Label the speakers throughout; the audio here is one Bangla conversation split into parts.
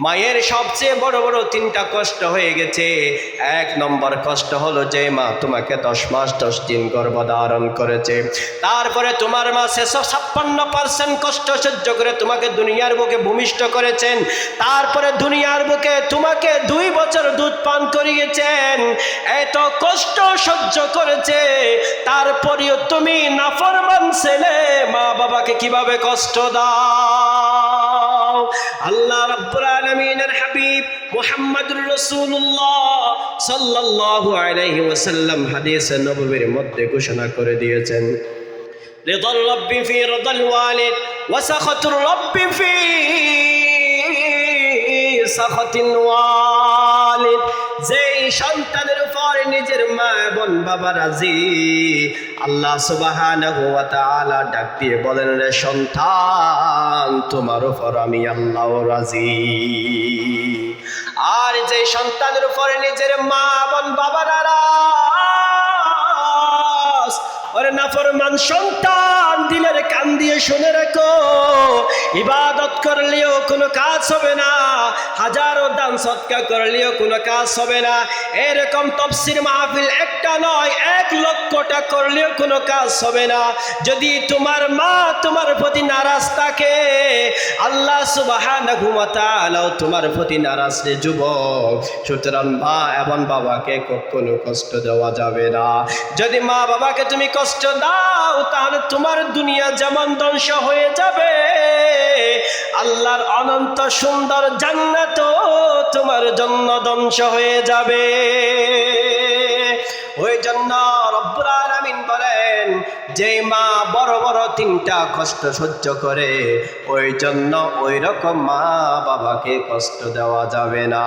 Speaker 1: মায়ের সবচেয়ে বড় বড় তিনটা কষ্ট হয়ে গেছে। এক নম্বর কষ্ট হলো যে মা তোমাকে 10 মাস 10 দিন গর্ভধারণ করেছে, তারপরে তোমার মা 56% কষ্ট সহ্য করে তোমাকে দুনিয়ার বুকে ভূমিষ্ঠ করেছেন, তারপরে দুনিয়ার বুকে তোমাকে 2 বছর দুধ পান করিয়েছেন, এত কষ্ট সহ্য করেছে, তারপরেও তুমি নাফরমান ছেলে মা বাবাকে কিভাবে কষ্ট দাও? আল্লাহ রাব্বুল আলামিনের হাবিব মুহাম্মদুর রাসূলুল্লাহ সাল্লাল্লাহু আলাইহি ওয়াসাল্লাম হাদিসে নববীর মধ্যে ঘোষণা করে দিয়েছেন, রিদাল রাব্বি ফি রিদাল ওয়ালিদ ওয়া সাখাতুর রাব্বি ফি সাখাতিল ওয়ালিদ। যেই সন্তানের উপর নিজের মা এবং বাবা রাজি, আল্লাহ সুবহানাহু ওয়া তাআলা ডাক দিয়ে বলেন, রে সন্তান তোমার উপর আমি আল্লাহ রাজি। আর যে সন্তানের উপর নিজের মা এবং বাবা নারাজ, ওরে নাফরমান সন্তান, দিলের কান দিয়ে শুনে রাখো, ইবাদত করলেও কোনো কাজ হবে না, হাজারো দান সদকা করলেও কোনো কাজ হবে না, এরকম তাফসীর মাহফিল একটা নয় 1 লক্ষটা করলেও কোনো কাজ হবে না। যদি তোমার মা তোমার প্রতি নারাজ থাকে, আল্লাহ সুবহানাহু ওয়া তাআলা তোমার প্রতি নারাজ রে যুবক। সুতরাং মা এবং বাবাকে কখনো কষ্ট দেওয়া যাবে না। যদি মা বাবাকে তুমি কষ্ট দাও, তাহলে তোমার দুনিয়া যেমন ধ্বংস হয়ে যাবে, আল্লাহর অনন্ত সুন্দর জান্নাত তোমার জন্য ধ্বংস হয়ে যাবে। ওই জন্য রব্বুল আলামিন বলেন, যে মা বড় বড় 3টা কষ্ট সহ্য করে, ওই জন্য ওই রকম মা বাবাকে কষ্ট দেওয়া যাবে না।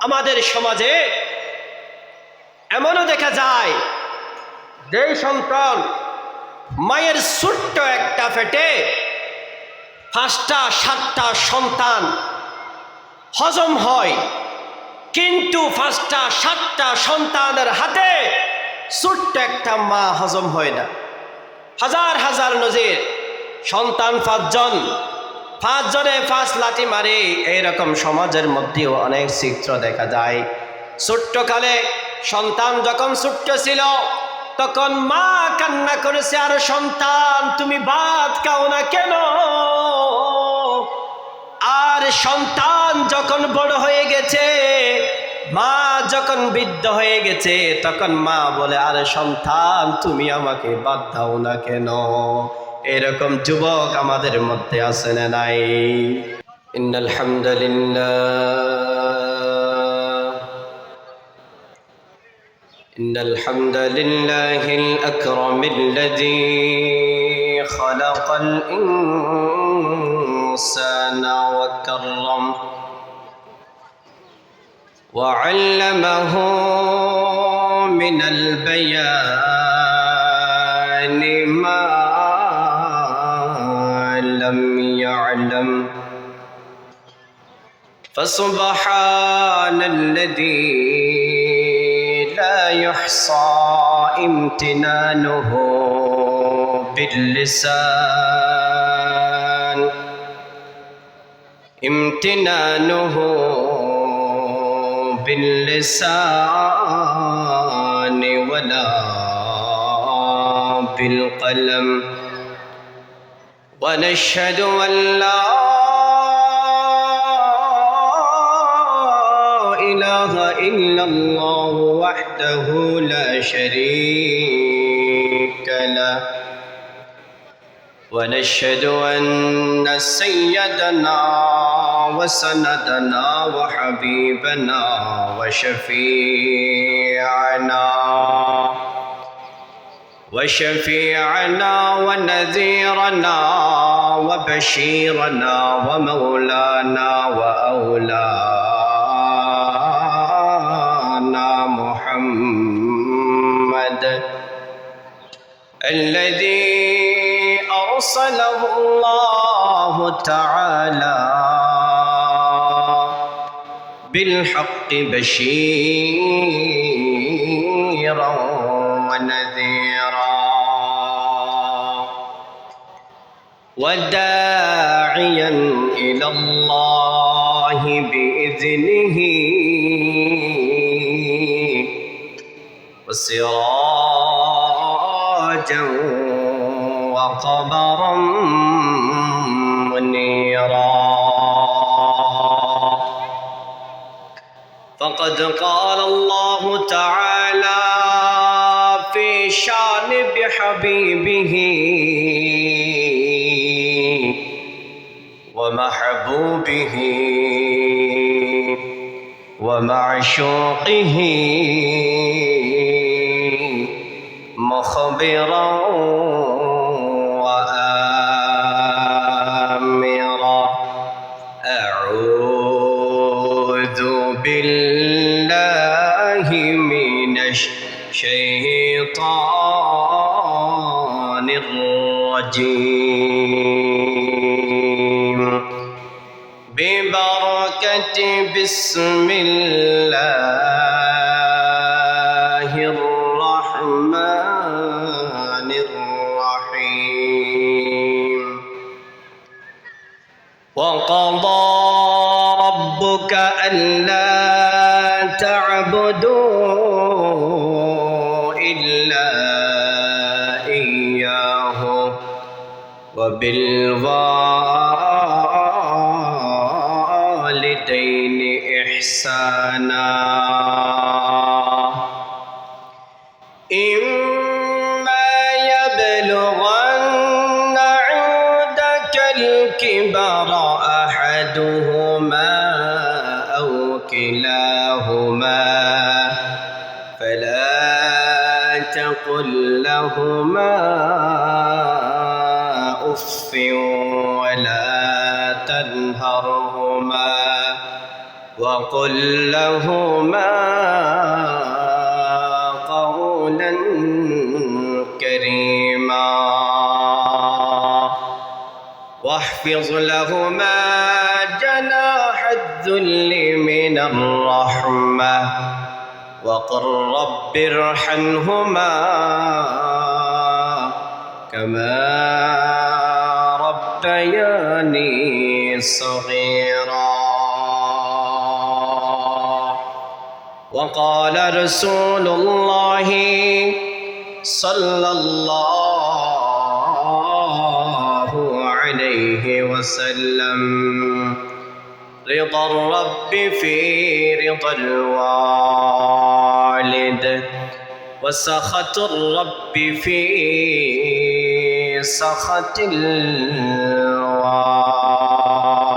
Speaker 1: আমাদের সমাজে এমনও দেখা যায়, যেই সন্তান মায়ের ছোট্ট একটা পেটে 5টা 7টা সন্তান হজম হয়, কিন্তু 5টা 7টা সন্তানের হাতে ছোট্ট একটা মা হজম হয় না। হাজার হাজার নজির, সন্তান 5 জনে 5 লাঠি মারে, এইরকম সমাজের মধ্যেও অনেক চিত্র দেখা যায়। ছোট্টকালে সন্তান যখন ছোট্ট ছিল, তখন মা কান্না করেছে, আর সন্তান তুমি ভাত খাও না কেন? আর সন্তান যখন বড় হয়ে গেছে, মা যখন বৃদ্ধ হয়ে গেছে, তখন মা বলে, আরে সন্তান তুমি আমাকে বাদ দাও না কেন? এরকম যুবক আমাদের মধ্যে আছে না নাই? ইন্নাল হামদুলিল্লাহ, ইন্নাল হামদুলিল্লাহিল আকরামিল্লাযী খালাকাল ইনসানা ওয়া কাররাম وعلمه من البيان ما لم يعلم فسبحان الذي لا يحصى امتنانه باللسان امتنانه باللسان ولا بالقلم ونشهد أن لا إله إلا الله وحده لا شريك له ونشهد أن سيدنا وسندنا وحبيبنا وشفيعنا ونذيرنا وبشيرنا ومولانا وأولانا محمد الذي أرسله الله تعالى بالحق بشيرا ونذيرا وداعيا إلى الله بإذنه وسراجا وقمرا منيرا. فقد قال الله تعالى في شان بحبيبه ومحبوبه ومعشوقه مخبرا وآمرا. أعوذ بالله من الشيطان الرجيم. ببركة بسم الله الرحمن الرحيم. وقضى ربك ألا تعبدوا إلا إياه وبالوالدين إحسانا. إما يبلغن عندك الكبر أحدهما أو كلاهما فلا تقل لهما أف ولا تنهرهما وقل لهما قولا كريما. واحفظ لهما جناح الذل من الرحمة وقل رب ارحمهما كما ربياني صغيرا. وقال رسول الله صلى الله عليه وسلم رضا الرب في رضا الوالد وسخط الرب في سخط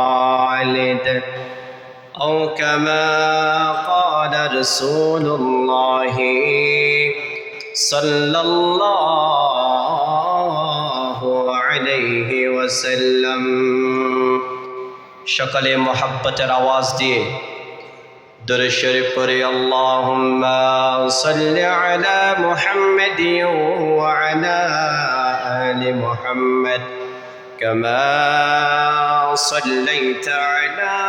Speaker 1: الوالد أو كما قال رسول الله صلى الله عليه وسلم. সকলে মোহাব্বতের আওয়াজ দিয়ে দরুদ শরীফ পড়ে আল্লাহুম্মা সাল্লি আলা মুহাম্মাদ ওয়া আলা আলি মুহাম্মাদ কামা সাল্লাইতা আলা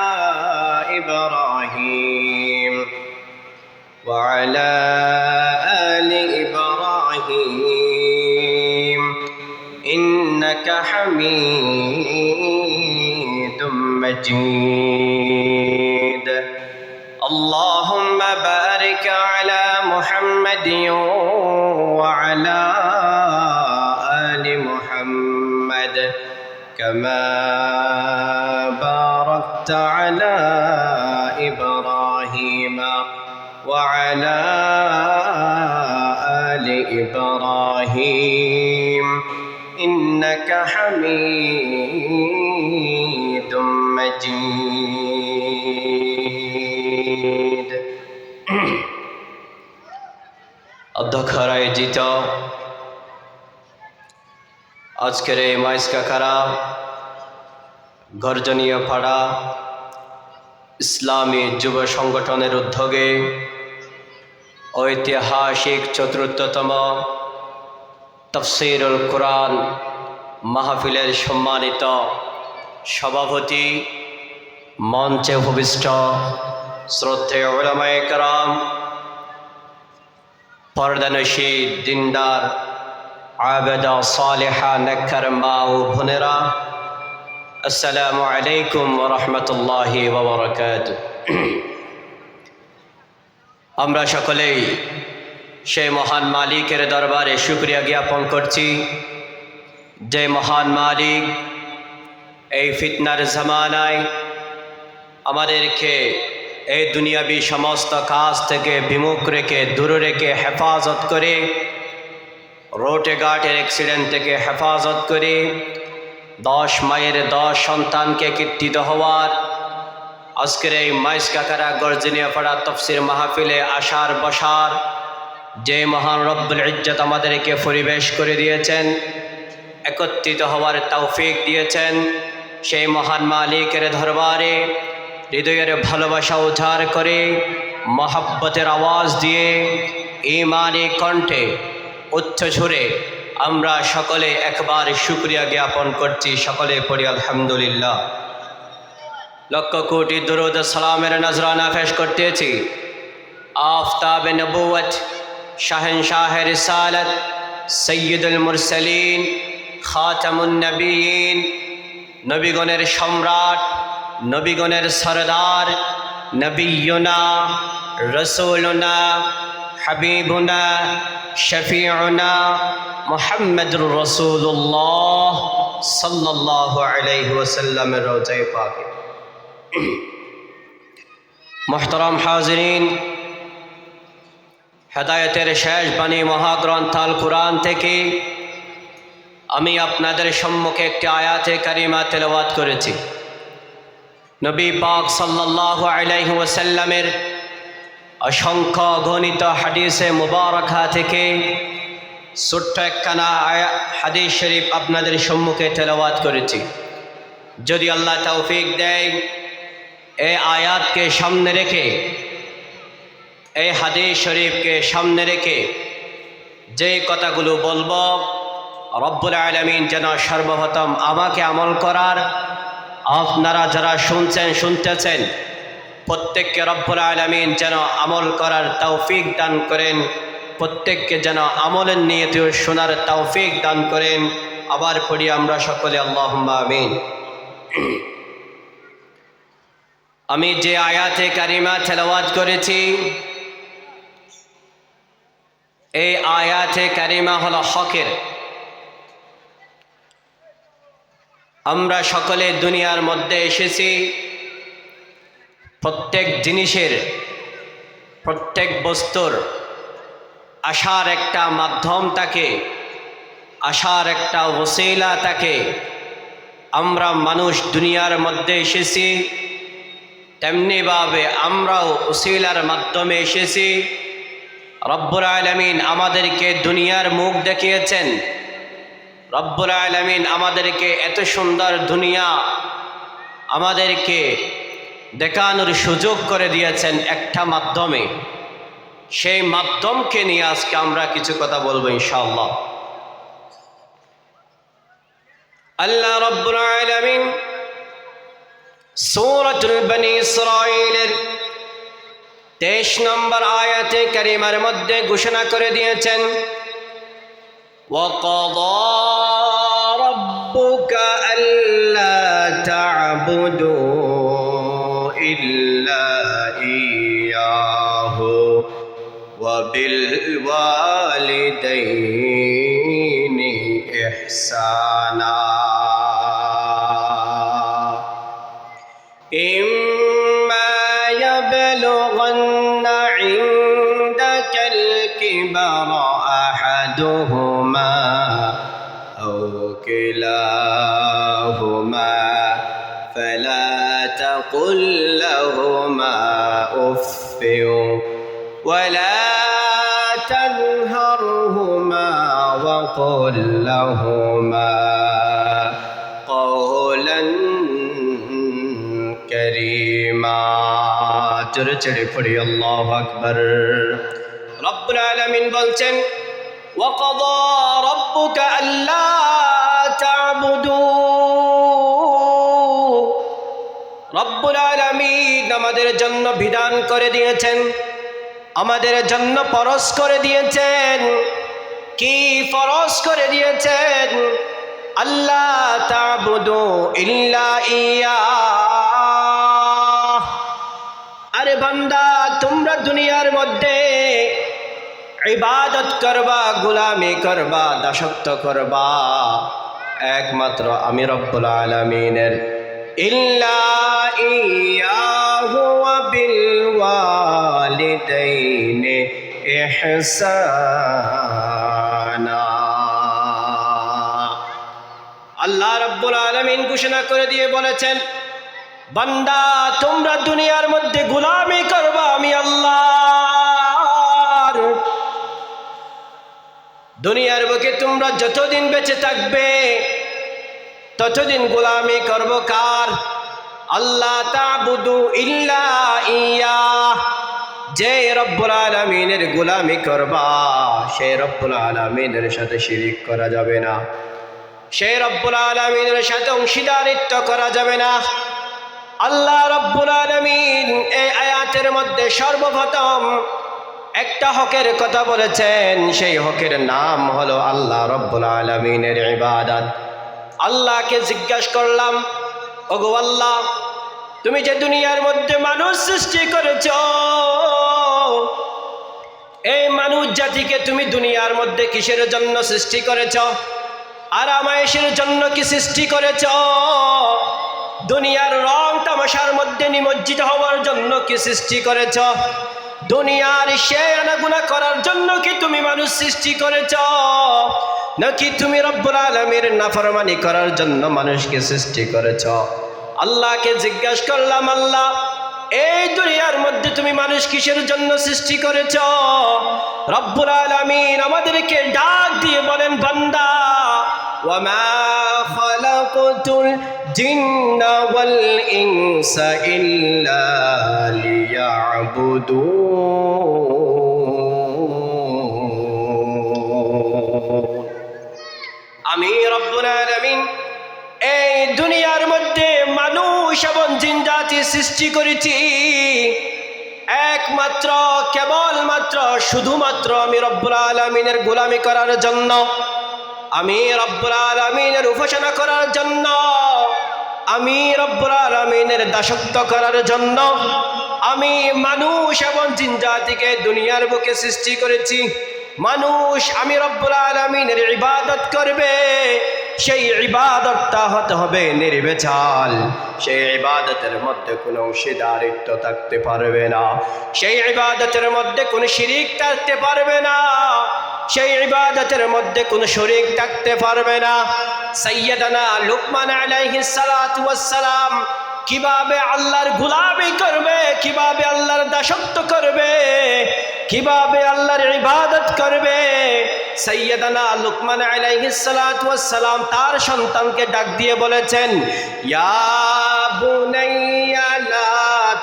Speaker 1: ইব্রাহিম ওয়া আলা আলি ইব্রাহিম ইন্নাকা হামিদুম مجيد. اللهم بارك على محمد وعلى آل محمد كما باركت على إبراهيم وعلى آل إبراهيم إنك حميد مجيد. অধ্যক্ষ আয়োজিত আজকের এই মাইসকাকারা গর্জনীয় পাড়া ইসলামী যুব সংগঠনের উদ্যোগে ঐতিহাসিক চতুর্থতম তাফসীরুল কুরআন মাহফিলের সম্মানিত সভাপতি, মঞ্চে উপবিষ্ট শ্রদ্ধেয় উলামায়ে কেরাম, পর্দানশী দিনদার আবেদা সালেহা নেককার মা ও বোনেরা, আসসালামু আলাইকুম ওয়া রাহমাতুল্লাহি ওয়া বারাকাতুহু। আমরা সকলেই সেই মহান মালিকের দরবারে শুকরিয়া জ্ঞাপন করছি, যে মহান মালিক এই ফিতনার জামানায় আমাদেরকে এই দুনিয়াবি সমস্ত কাজ থেকে বিমুখ রেখে, দূরে রেখে, হেফাজত করে, রোডে ঘাটের অ্যাক্সিডেন্ট থেকে হেফাজত করে 10 মায়ের 10 সন্তানকে কীর্তিত হওয়ার, আজকের এই মাইস কাকারা গর্জনিয়া পাড়া তফসির মাহফিলে আসার বসার যে মহান রব্বুল ইজ্জত আমাদেরকে পরিবেশ করে দিয়েছেন, একত্রিত হওয়ার তৌফিক দিয়েছেন, সেই মহান মালিকের দরবারে হৃদয়ের ভালোবাসা উজাড় করে মহব্বতের আওয়াজ দিয়ে ঈমানি কণ্ঠে উচ্চ সুরে আমরা সকলে একবার শুকরিয়া জ্ঞাপন করছি। সকলে পড়ি আলহামদুলিল্লাহ। লক্ষ কোটি দুরূদ সালামের নজরানা পেশ করতেছি আফতাবে নবুয়ত, শাহেনশাহে রিসালত, সৈয়দুল মুরসালিন, খাতামুন নবিয়িন, নবীগণের সম্রাট, নবীগণের সরদার, নবিয়ুনা, রসুলুনা, হাবিবুনা, শফিউনা মুহাম্মদুর রাসূলুল্লাহ সাল্লাল্লাহু আলাইহি ওয়াসাল্লামের রওজায়ে পাকে। মুহতারাম হাজিরিন, হেদায়েতের শেষ বাণী মহাগ্রন্থ আল কুরআন থেকে আমি আপনাদের সম্মুখে একটি আয়াতে কারিমা তেলাওয়াত করেছি। নবী পাক সাল্লাল্লাহু আলাইহি ওয়াসাল্লামের অসংখ্য গণিত হাদিসে মুবারাকা থেকে ছোট্ট একখানা হাদিস শরীফ আপনাদের সম্মুখে তেলাওয়াত করেছি। যদি আল্লাহ তৌফিক দেয়, এই আয়াতকে সামনে রেখে, এই হাদিস শরীফকে সামনে রেখে যে কথাগুলো বলবো, রব্বুল আলামিন যেন সর্বপ্রথম আমাকে আমল করার, আপনারা যারা শুনতেছেন প্রত্যেককে রব্বুল আলামিন যেন আমল করার তৌফিক দান করেন, প্রত্যেককে যেন আমলের নিয়তে শোনার তৌফিক দান করেন। আবার পড়ি আমরা সকলে আল্লাহুম্মা আমিন। আমি যে আয়াতে কারিমা তেলাওয়াত করেছি, এই আয়াতে কারিমা হলো হকের। আমরা সকলে দুনিয়ার মধ্যে এসেছি প্রত্যেক জিনিসের, প্রত্যেক বস্তুর আসার একটা মাধ্যম থাকে, আসার একটা ওসিলা থাকে। আমরা মানুষ দুনিয়ার মধ্যে এসেছি, তেমনিভাবে আমরাও ওসিলার মাধ্যমে এসেছি। রব্বুল আলামিন আমাদেরকে দুনিয়ার মুখ দেখিয়েছেন, রব্বুল আলামিন আমাদেরকে এত সুন্দর দুনিয়া আমাদেরকে দেখানোর সুযোগ করে দিয়েছেন একটা মাধ্যমে। সেই মাধ্যমকে নিয়ে আজকে আমরা কিছু কথা বলবো ইনশাআল্লাহ। আল্লাহ রব্বুল আলামিন সূরাতুল বনী ইসরাঈলের 23 নম্বর আয়াতে কারিমার মধ্যে ঘোষণা করে দিয়েছেন, وَقَضَى رَبُّكَ أَلَّا تَعْبُدُوا إِلَّا إِيَّاهُ وَبِالْوَالِدَيْنِ إِحْسَانًا إِمَّا يَبْلُغَنَّ عِندَكَ الْكِبَرَ أَحَدُهُمَا أَوْ كِلَاهُمَا فَلَا تَقُل لَّهُمَا أُفٍّ وَلَا تَنْهَرْهُمَا وَقُل لَّهُمَا قَوْلًا كَرِيمًا। জোরে জোরে পড়ি আল্লাহু আকবার। রব্বুল আলামিন বলছেন, وَقَضَى رَبُّكَ أَلَّا تَعْبُدُوا। রব্বুল আলামিন আমাদের জন্য বিধান করে দিয়েছেন, আমাদের জন্য ফরজ করে দিয়েছেন। কি ফরজ করে দিয়েছেন? আল্লাহ তা'বুদু ইল্লা ইয়াহ। আরে বান্দা, তোমরা দুনিয়ার মধ্যে ইবাদত করবা, গোলামি করবা, দাসত্ব করবা একমাত্র আমি রব্বুল আলামিনের। ইল্লা ইয়াহু ওয়া বিল ওয়ালিদাইনি ইহসানা। আল্লাহ রব্বুল আলামিন ঘোষণা করে দিয়ে বলেছেন, বান্দা তোমরা দুনিয়ার মধ্যে গোলামি করবা আমি আল্লাহর। দুনিয়ার বুকে তোমরা যতদিন বেঁচে থাকবে ততদিন গোলামি করব কার? আল্লাহ তা'বুদু ইল্লা ইয়াহ। যে রব্বুল আলামিনের গোলামি করবা সেই রব্বুল আলামিনের সাথে শিরিক করা যাবে না, সেই রব্বুল আলামিনের সাথে অংশীদারিত্ব করা যাবে না। আল্লাহ রব্বুল আলামিন এই আয়াতের মধ্যে সর্বপ্রথম একটা হকের কথা বলেছেন, সেই হকের নাম হলো আল্লাহ রব্বুল আলামিনের ইবাদত। আল্লাহকে জিজ্ঞাসা করলাম, ওগো আল্লাহ, তুমি যে দুনিয়ার মধ্যে মানুষ সৃষ্টি করেছো, এই মানুষ জাতিকে তুমি দুনিয়ার মধ্যে কিসের জন্য সৃষ্টি করেছো? আরামায়েশের জন্য কি সৃষ্টি করেছো? দুনিয়ার রং তামাশার মধ্যে নিমজ্জিত হওয়ার জন্য কি সৃষ্টি করেছো? দুনিয়ার সে আনাগুনা করার জন্য কি তুমি মানুষ সৃষ্টি করেছো? নাকি তুমি রব্বুল আলামিনের নাফরমানি করার জন্য মানুষকে সৃষ্টি করেছো? আল্লাহকে জিজ্ঞাসা করলাম, আল্লাহ এই দুনিয়ার মধ্যে তুমি মানুষ কিসের জন্য সৃষ্টি করেছো? রব্বুল আলামিন আমাদেরকে ডাক দিয়ে বলেন, বান্দা ওয়ামা খালাকতুল জিন্না ওয়াল ইনসা ইল্লা লিয়াবুদুন। আমি রব্বুল আলামিন এই দুনিয়ার মধ্যে মানুষ এবং জিন জাতি সৃষ্টি করেছি একমাত্র কেবলমাত্র শুধুমাত্র আমি রব্বুল আলামিনের গোলামি করার জন্য, আমি রব্বুল আলামিনের উপাসনা করার জন্য, আমি রব্বুল আলামিনের দাসত্ব করার জন্য আমি মানুষ এবং জিন জাতিকে দুনিয়ার বুকে সৃষ্টি করেছি। মানুষ আমি রব্বুল আলামিনের ইবাদত করবে, সেই ইবাদতটা হতে হবে নির্ভেজাল, সেই ইবাদতের মধ্যে কোনো অংশীদারিত্ব থাকতে পারবে না, সেই ইবাদতের মধ্যে কোনো শিরিক থাকতে পারবে না, সেই ইবাদতের মধ্যে কোনো শরীক থাকতে পারবে না। সাইয়্যিদানা লুকমান আলাইহিস সালাতু ওয়াস সালাম কিভাবে আল্লাহর গোলামি করবে, কিভাবে আল্লাহর দাসত্ব করবে, কিভাবে আল্লাহর ইবাদত করবে, সাইয়্যিদানা লুকমান আলাইহিস সালাতু ওয়াস সালাম তার সন্তানকে ডাক দিয়ে বলেছেন, ইয়া বুনাইয়া লা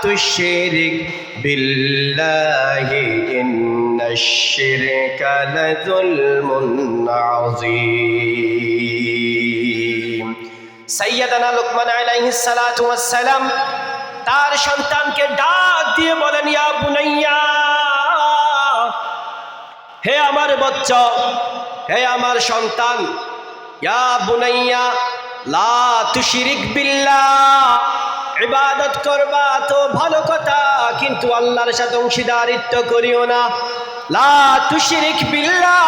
Speaker 1: তুশরিক বিল্লাহি ইন্নাশ শিরকা লাযুলমুন আযীম। সাইয়্যিদানা লুকমান আলাইহিস সালাতু ওয়াস সালাম তার সন্তানকে ডাক দিয়ে বলেন, ইয়া বুনাইয়া, হে আমার বাচ্চা, হে আমার সন্তান, ইয়া বুনাইয়া লা তুশরিক বিল্লাহ, ইবাদত করবা তো ভালো কথা, কিন্তু আল্লাহর সাথে অংশীদারিত্ব করিও না। লা তুশরিক বিল্লাহ,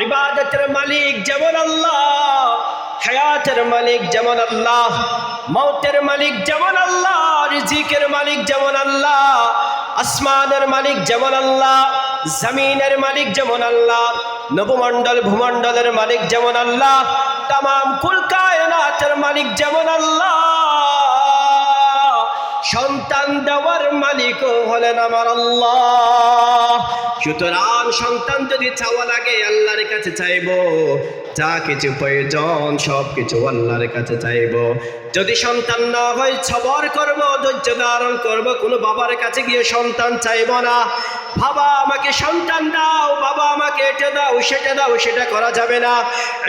Speaker 1: ইবাদতের মালিক যেমন আল্লাহ, হায়াতের মালিক যেমন আল্লাহ, মৌতের মালিক যেমন আল্লাহ, রিজিকের মালিক যেমন আল্লাহ, আসমানের মালিক যেমন আল্লাহ, জমিনের মালিক যেমন আল্লাহ, নবমণ্ডল ভূমণ্ডলের মালিক যেমন আল্লাহ, তামাম কুল কায়নাতের মালিক যেমন আল্লাহ, সন্তান দেওয়ার মালিকও হলেন আমার আল্লাহ। সুতরাং সন্তান যদি চাওয়া লাগে আল্লাহর কাছে চাইবো, যা কিছু প্রয়োজন সব কিছু আল্লাহর কাছে চাইবো। যদি সন্তান না হয় সবর করব, ধৈর্য ধারণ করব, কোনো বাবার কাছে গিয়ে সন্তান চাইব না। বাবা আমাকে সন্তান দাও, বাবা আমাকে এটা দাও সেটা দাও, সেটা করা যাবে না।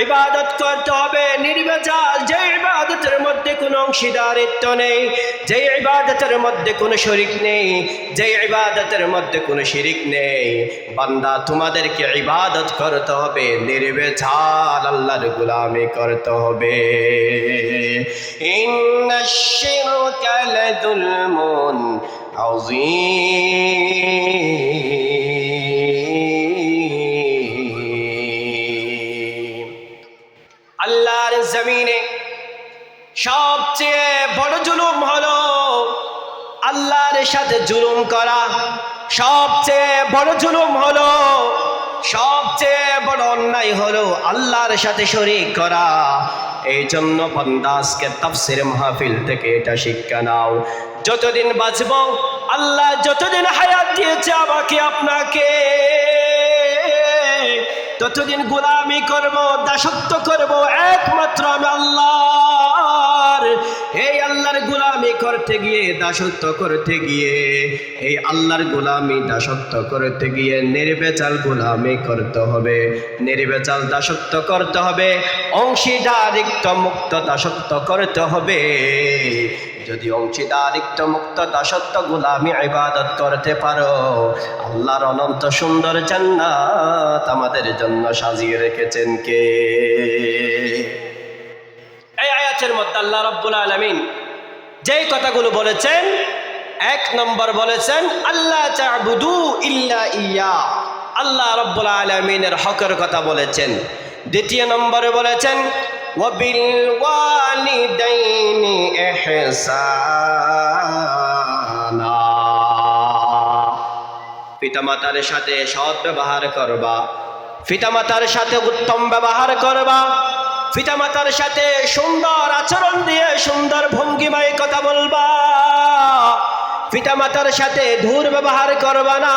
Speaker 1: ইবাদত করতে হবে নির্ভেজাল, যে ইবাদতের মধ্যে কোনো অংশীদারিত্ব নেই, যেই ইবাদতের মধ্যে কোনো শরিক নেই, যেই ইবাদতের মধ্যে কোনো শিরিক নেই। বান্দা তোমাদেরকে ইবাদত করতে হবে, নির্ভেজাল আল্লাহর গোলামি করতে হবে। ইন্নাশ শিরকা লাযুলমুন আযীম। আল্লাহর জমিনে সবচেয়ে বড় জুলুম হলো আল্লাহর সাথে জুলুম করা। সবচেয়ে বড় জুলুম হলো, সবচেয়ে বড় অন্যায় হলো আল্লাহর সাথে শরীক করা। এই জন্য বান্দা আজকে তাফসীর মাহফিল থেকে এটা শিক্ষা নাও। যতদিন বাঁচব, আল্লাহ যতদিন হায়াত দিয়েছে আমাকে আপনাকে, ততদিন গোলামি করব, দাসত্ব করব একমাত্র আমি আল্লাহর। এই আল্লাহর গোলামি করতে গিয়ে, দাসত্ব করতে গিয়ে, এই আল্লাহর গোলামি দাসত্ব করতে গিয়ে নির্ভেজাল গোলামি করতে হবে, নির্ভেজাল দাসত্ব করতে হবে, অংশীদারিত্ব মুক্ত দাসত্ব করতে হবে। যদি অংশীদারিত্ব মুক্ত দাসত্ব গোলামি ইবাদত করতে পারো, আল্লাহর অনন্ত সুন্দর জান্নাত আমাদের জন্য সাজিয়ে রেখেছেন কে? এই আয়াতের মধ্যে আল্লাহ রাব্বুল আলামিন যেই কথাগুলো বলেছেন, এক নম্বর বলেছেন আল্লাহ তা'বুদু ইল্লা ইয়্যা, আল্লাহ রাব্বুল আলামিনের হকের কথা বলেছেন। দ্বিতীয় নম্বরে বলেছেন ওয়াবিল ওয়ালিদাইনি ইহসানা, পিতামাতার সাথে সৎ ব্যবহার করবা, পিতামাতার সাথে উত্তম ব্যবহার করবা, পিতামাতার সাথে সুন্দর আচরণ দিয়ে সুন্দর ভঙ্গিমায় কথা বলবা, পিতামাতার সাথে দুর্ব্যবহার করবা না,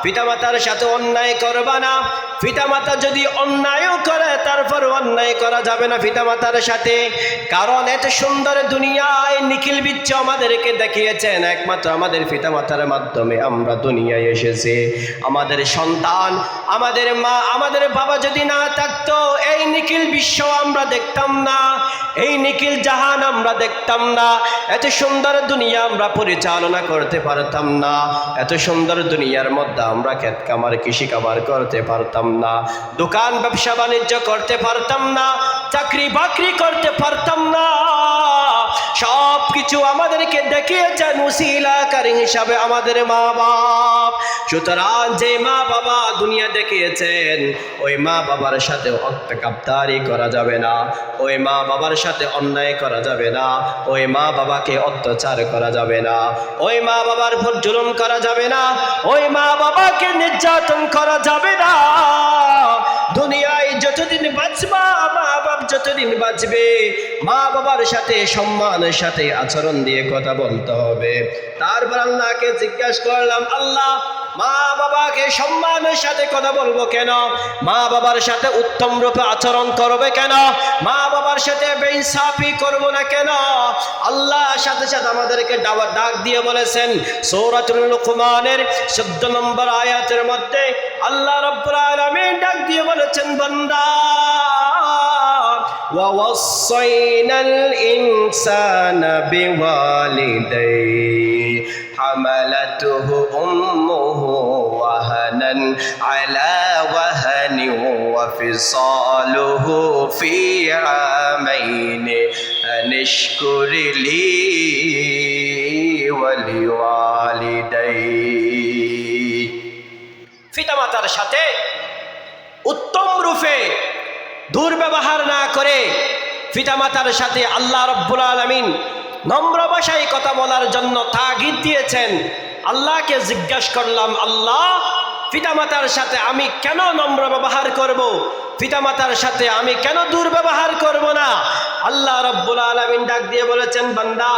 Speaker 1: পিতামাতার সাথে অন্যায় করবা না। পিতামাতা যদি অন্যায়ও করে তারপর অন্যায় করা যাবে না পিতামাতার সাথে, কারণ এত সুন্দর দুনিয়ায় নিখিল বিচ্ছ আমাদেরকে দেখিয়েছেন একমাত্র আমাদের পিতামাতার মাধ্যমে আমরা দুনিয়ায় এসেছি। আমাদের সন্তান, আমাদের মা, আমাদের বাবা যদি না থাকতো এই নিখিল বিশ্ব আমরা দেখতাম না, এই নিখিল জাহান আমরা দেখতাম না, এত সুন্দর দুনিয়া আমরা পরিচালনা করতে পারতাম না, এত সুন্দর দুনিয়ার মধ্যে আমরা ক্ষেত কামার কৃষি কামার করতে পারতাম না, দোকান ব্যবসা বাণিজ্য করতে পারতাম না, চাকরি বাকরি করতে পারতাম না। সব কিছু আমাদেরকে দেখিয়েছেন উসিলাকারী হিসাবে আমাদের মা বাপ। সুতরাং যে মা বাবা দুনিয়া দেখিয়েছেন ওই মা বাবার সাথে অত্যাচারী করা যাবে না, ওই মা বাবার সাথে অন্যায় করা যাবে না, ওই মা বাবাকে অত্যাচার করা যাবে না, ওই মা বাবার উপর জুলুম করা যাবে না, ওই মা বাবাকে নির্যাতন করা যাবে না। দুনিয়ায় যতদিন বাঁচবা, মা বাপ যতদিন বাঁচবে, মা বাবার সাথে সম্মানের সাথে আচরণ দিয়ে কথা বলতে হবে। তারপর আল্লাহকে জিজ্ঞাসা করলাম, আল্লাহ মা বাবাকে সম্মানের সাথে কথা বলবো কেন? মা বাবার সাথে উত্তম রূপে আচরণ করবে কেন? মা বাবার সাথে বেইনসাফি করব না কেন? আল্লাহ সাথে সাথে আমাদেরকে ডাক দিয়ে বলেছেন সূরাতুল লুকমানের 14 নম্বর আয়াতের মধ্যে আল্লাহ রাব্বুল আলামিন ডাক দিয়ে বলেছেন, বান্দা ووصينا الإنسان بوالديه حملته أمه وهنا على وهن وفصاله في عامين أن اشكر لي ولوالديك। পিতামাতার সাথে উত্তম রূপে দুর্ব্যবহার না করে পিতামাতার সাথে আল্লাহ রাব্বুল আলামিন নম্র ভাষায় কথা বলার জন্য তাগিদ দিয়েছেন। আল্লাহকে জিজ্ঞাসা করলাম, আল্লাহ পিতামাতার সাথে আমি কেন নম্র ব্যবহার করব? পিতামাতার সাথে আমি কেন দুর্ব্যবহার করব না? আল্লাহ রাব্বুল আলামিন ডাক দিয়ে বলেছেন, বান্দা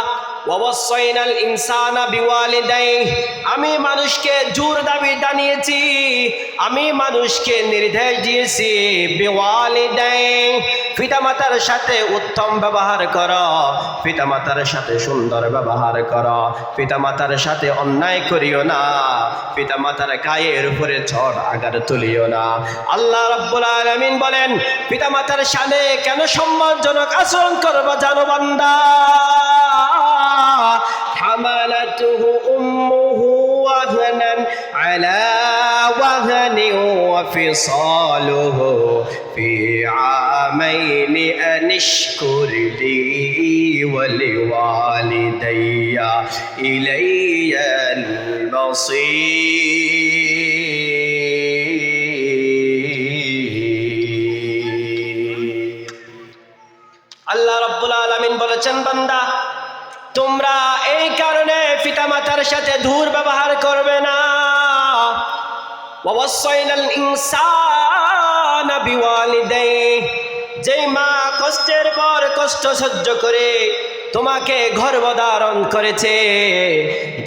Speaker 1: ওয়াসাইনাল ইনসানা বিওয়ালিদাইহি, আমি মানুষকে জোর দাবি জানিয়েছি, আমি মানুষকে নির্দেশ দিয়েছি বিওয়ালিদাইহি, পিতামাতার সাথে উত্তম ব্যবহার করো, পিতামাতার সাথে সুন্দর ব্যবহার করো, পিতামাতার সাথে অন্যায় করিও না, পিতামাতার গায়ের উপরে ঝড় আঘাত তুলিও না। আল্লাহ রাব্বুল আলামিন বলেন, পিতামাতার সাথে কেন সম্মানজনক আচরণ করবা জানো বান্দা? وفصاله في عامين أن اشكر لي ولوالدي إلي المصير আল্লাহ রাব্বুল আলামিন বলেছেন, বান্দা তোমরা এই কারণে পিতামাতার সাথে দুর্ব্যবহার করবে না। ওয়াসাইনাল ইনসানা বিওয়ালিদাইহি, যেই মা কষ্টের পর কষ্ট সহ্য করে তোমাকে গর্ভধারণ করেছে,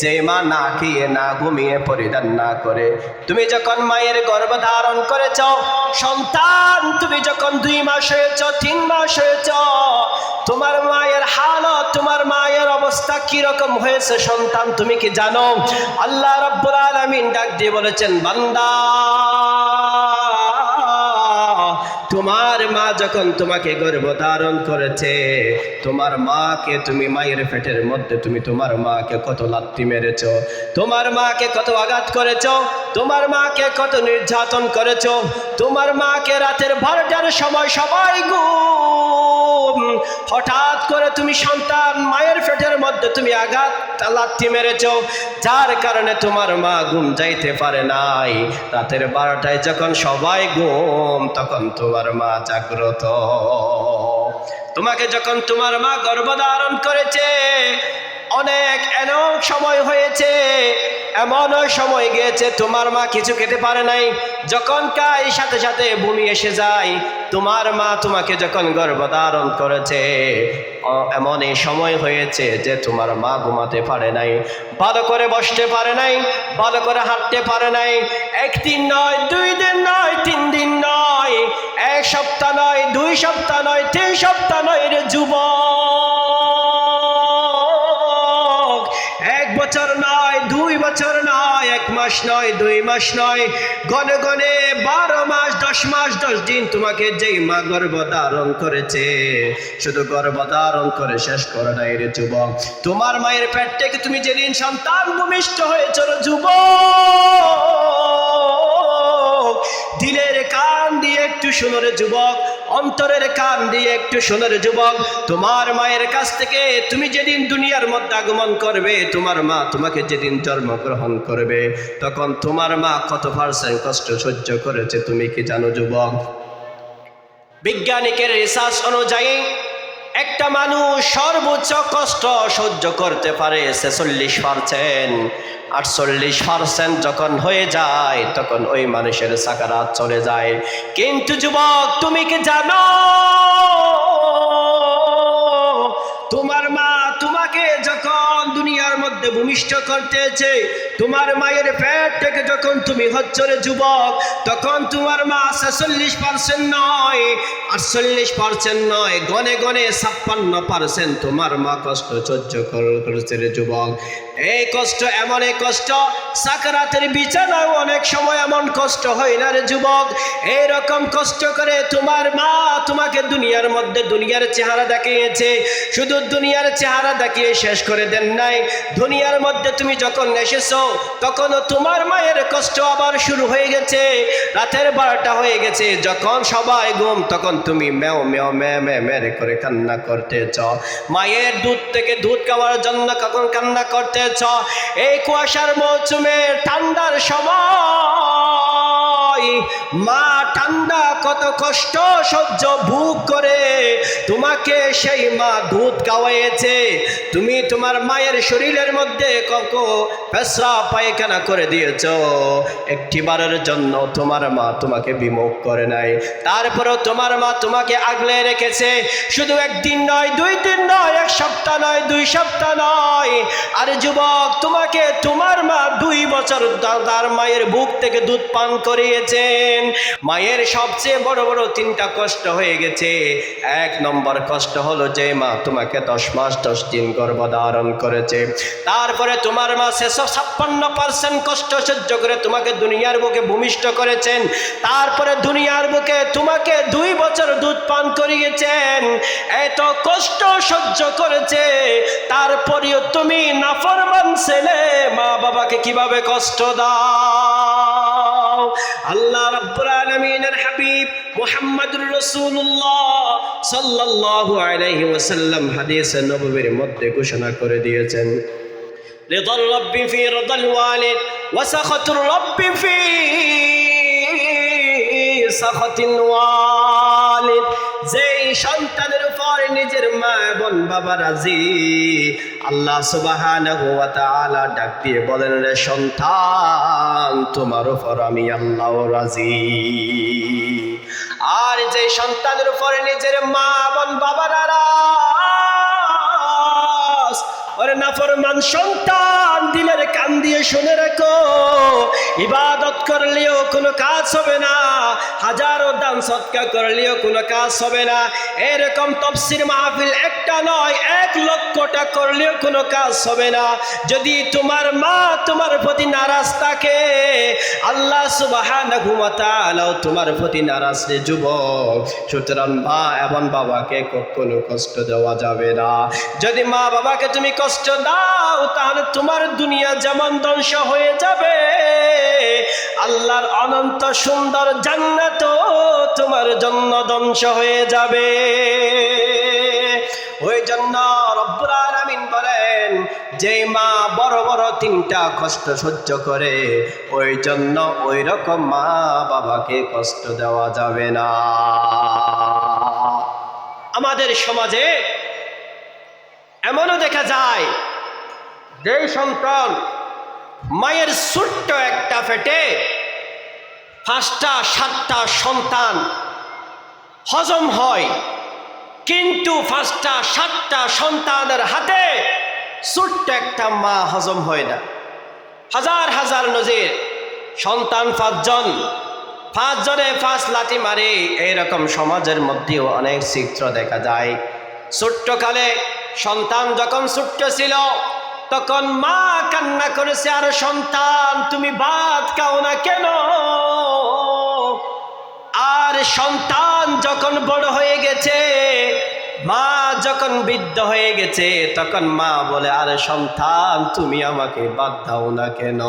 Speaker 1: যে মা না খেয়ে না ঘুমিয়ে পরিধান না করে, তুমি যখন মায়ের গর্ভধারণ করেছ সন্তান, তুমি যখন 2 মাস হয়েছ 3 মাস হয়েছ, তোমার মায়ের হালত, তোমার মায়ের অবস্থা কি রকম হয়েছে সন্তান তুমি কি জানো? আল্লাহ রাব্বুল আলামিন ডাক দিয়ে বলেছেন, বান্দা তোমার মা যখন তোমাকে গর্ভধারণ করেছে, তোমার মাকে তুমি মায়ের পেটের মধ্যে তুমি তোমার মাকে কত লাথি মেরেছো, তোমার মাকে কত আঘাত করেছো, তোমার মাকে কত নির্যাতন করেছো, তোমার মাকে রাতের 12টার সময় সবাই ঘুম, হঠাৎ করে তুমি সন্তান মায়ের পেটের মধ্যে তুমি আঘাত লাথি মেরেছো, যার কারণে তোমার মা ঘুম যাইতে পারে নাই। রাতের 12টায় যখন সবাই ঘুম, তখন তোমার মা জাগ্রত। তোমাকে যখন তোমার মা গর্ভধারণ করেছে, অনেক সময় হয়েছে, এমন সময় গিয়েছে তোমার মা কিছু খেতে পারে নাই, যখন খায় সাথে সাথে বমি এসে যায়। তোমার মা তোমাকে যখন গর্ভধারণ করেছে, এমন সময় হয়েছে যে তোমার মা ঘুমাতে পারে নাই, ভালো করে বসতে পারে নাই, ভালো করে হাঁটতে পারে নাই। 1 দিন নয়, 2 দিন নয়, 3 দিন নয়, 1 সপ্তাহ নয়, 2 সপ্তাহ নয়, 3 সপ্তাহ নয় রে যুবক, 1 বছর নয়, 2 বছর নয়, 1 মাস নয়, 2 মাস নয়, গনে গনে 12 মাস, 10 মাস 10 দিন তোমাকে যেই মা গর্ভধারণ করেছে, শুধু গর্ভধারণ করে শেষ করে নাই রে যুবক। তোমার মায়ের পেট থেকে তুমি যেদিন সন্তান ভূমিষ্ঠ হয়েছ রে যুবক, দিলের কান দিয়ে একটু শোনো রে যুবক, অন্তরের কান দিয়ে একটু শোনো রে যুবক। তোমার মায়ের কাছ থেকে তুমি যেদিন দুনিয়ার মধ্যে আগমন করবে, তোমার মা তোমাকে যেদিন জন্মগ্রহণ করবে, তখন তোমার মা কত % কষ্ট সহ্য করেছে তুমি কি জানো যুবক? বিজ্ঞানিকের রিসার্চ অনুযায়ী একটা মানুষ সর্বোচ্চ কষ্ট সহ্য করতে পারে 46%। 48% যখন হয়ে যায়, তখন ওই মানুষের সাকারাত চলে যায়। কিন্তু যুবক তুমি কি জানো, তোমার মা তোমাকে যখন দুনিয়ার মধ্যে ভূমিষ্ঠ করতেছে, তোমার মায়ের পেট থেকে যখন তুমি হচ্ছ রে যুবক, তখন তোমার মা 46% নয়, 48% নয়, গনে গনে 56% তোমার মা কষ্ট সহ্য করেছে রে যুবক। এই কষ্ট এমন এক কষ্ট, সাকারাতের বিছানায় অনেক সময় এমন কষ্ট হয় না রে যুবক। এইরকম কষ্ট করে তোমার মা তোমাকে দুনিয়ার মধ্যে দুনিয়ার চেহারা দেখিয়েছে, শুধু দুনিয়ার চেহারা দেখিয়ে শেষ করে দেন নাই। দুনিয়ার মধ্যে তুমি যখন এসেছো, তখনও তোমার মায়ের কষ্ট আবার শুরু হয়ে গেছে। রাতের 12টা হয়ে গেছে, যখন সবাই ঘুম, তখন তুমি মেও মেও মেরে করে কান্না করতেছ। মায়ের দুধ থেকে দুধ খাওয়ার জন্য কখন কান্না করতেছ। এই কুয়াশার মৌসুমে ঠান্ডার সময় মা ঠান্ডা কত কষ্ট সহ্য ভোগ করে তোমাকে সেই মা দুধ খাওয়াইছে। তুমি তোমার মায়ের শরীরের মধ্যে পেশাব পায়খানা করে দিয়েছ, একটিবারের জন্য তোমার মা তোমাকে বিমুখ করে নাই। তারপরেও তোমার মা তোমাকে আগলে রেখেছে, শুধু 1 দিন নয়, 2 দিন নয়, 1 সপ্তাহ নয়, 2 সপ্তাহ নয়। আর যুবক তোমাকে তোমার মা 2 বছর তার মায়ের বুক থেকে দুধ পান করিয়েছেন। মায়ের সবচেয়ে বড় বড় 3টা কষ্ট হয়ে গেছে। 1 নম্বর কষ্ট হলো যে মা তোমাকে 10 মাস 10 দিন গর্ভধারণ করেছে, তারপরে তোমার মা 56% কষ্ট সহ্য করে তোমাকে দুনিয়ার বুকে ভূমিষ্ঠ করেছেন, তারপরে দুনিয়ার বুকে তোমাকে 2 বছর দুধ পান করিয়েছেন। এত কষ্ট সহ্য করেছে, তারপরেও তুমি নাফরমান ছেলে মা বাবাকে কিভাবে কষ্ট দাও? আল্লাহ রাব্বুল আলামিনের হাবিব মুহাম্মদুর রাসূলুল্লাহ সাল্লাল্লাহু আলাইহি ওয়াসাল্লাম হাদিসে নববীর মধ্যে ঘোষণা করে দিয়েছেন, রিদাল রাব্বি ফি রিদাল ওয়ালিদ ওয়া সাখাতুর রাব্বি ফি সাখাতিল ওয়ালিদ। যেই সন্তানের উপর নিজের মা এবং বাবা রাজি, আল্লাহ সুবহানাহু ওয়া তাআলা ডাক দিয়ে বলেন, রে সন্তান, তোমার উপর আমি আল্লাহ রাজি। আর যে সন্তানের উপর নিজের মা এবং বাবা নারাজ, ওরে নাফরমান সন্তান, দিলের কান দিয়ে শুনে রাখো, ইবাদত করলেও কোনো কাজ হবে না, হাজারো দান সদকা করলেও কোনো কাজ হবে না। এরকম তাফসীর মাহফিল একটা নয়, 1 লক্ষটা করলেও কোনো কাজ হবে না। যদি তোমার মা তোমার প্রতি নারাজ থাকে, আল্লাহ সুবহানাহু ওয়া তাআলা তোমার প্রতি নারাজ রে যুবক। সুতরাং মা এবং বাবাকে কখনো কষ্ট দেওয়া যাবে না। যদি মা বাবাকে তুমি কষ্ট দাও, তাহলে তোমার দুনিয়া যেমন ধ্বংস হয়ে যাবে, আল্লাহর অনন্ত সুন্দর জান্নাতও তোমার জন্য ধ্বংস হয়ে যাবে। ওই জন্য রব্বুল আলামিন বলেন, যে মা বড় বড় 3টা কষ্ট সহ্য করে, ওই জন্য ওই রকম মা বাবাকে কষ্ট দেওয়া যাবে না। আমাদের সমাজে এমনও দেখা যায়, যেই সন্তান মায়ের ছোট্ট একটা পেটে 5টা 7টা সন্তান হজম হয়, কিন্তু 5টা 7টা সন্তানের হাতে ছোট্ট একটা মা হজম হয় না। হাজার হাজার নজির, সন্তান 5 জন, 5 জনে 5 লাঠি মারে, এইরকম সমাজের মধ্যেও অনেক চিত্র দেখা যায়। ছোট্টকালে সন্তান যখন ছোট্ট ছিল, তখন মা কান্না করেছে, আর সন্তান তুমি ভাত খাও না কেন? আর সন্তান যখন বড় হয়ে গেছে, মা যখন বৃদ্ধ হয়ে গেছে, তখন মা বলে, আরে সন্তান তুমি আমাকে ভাত দাও না কেন?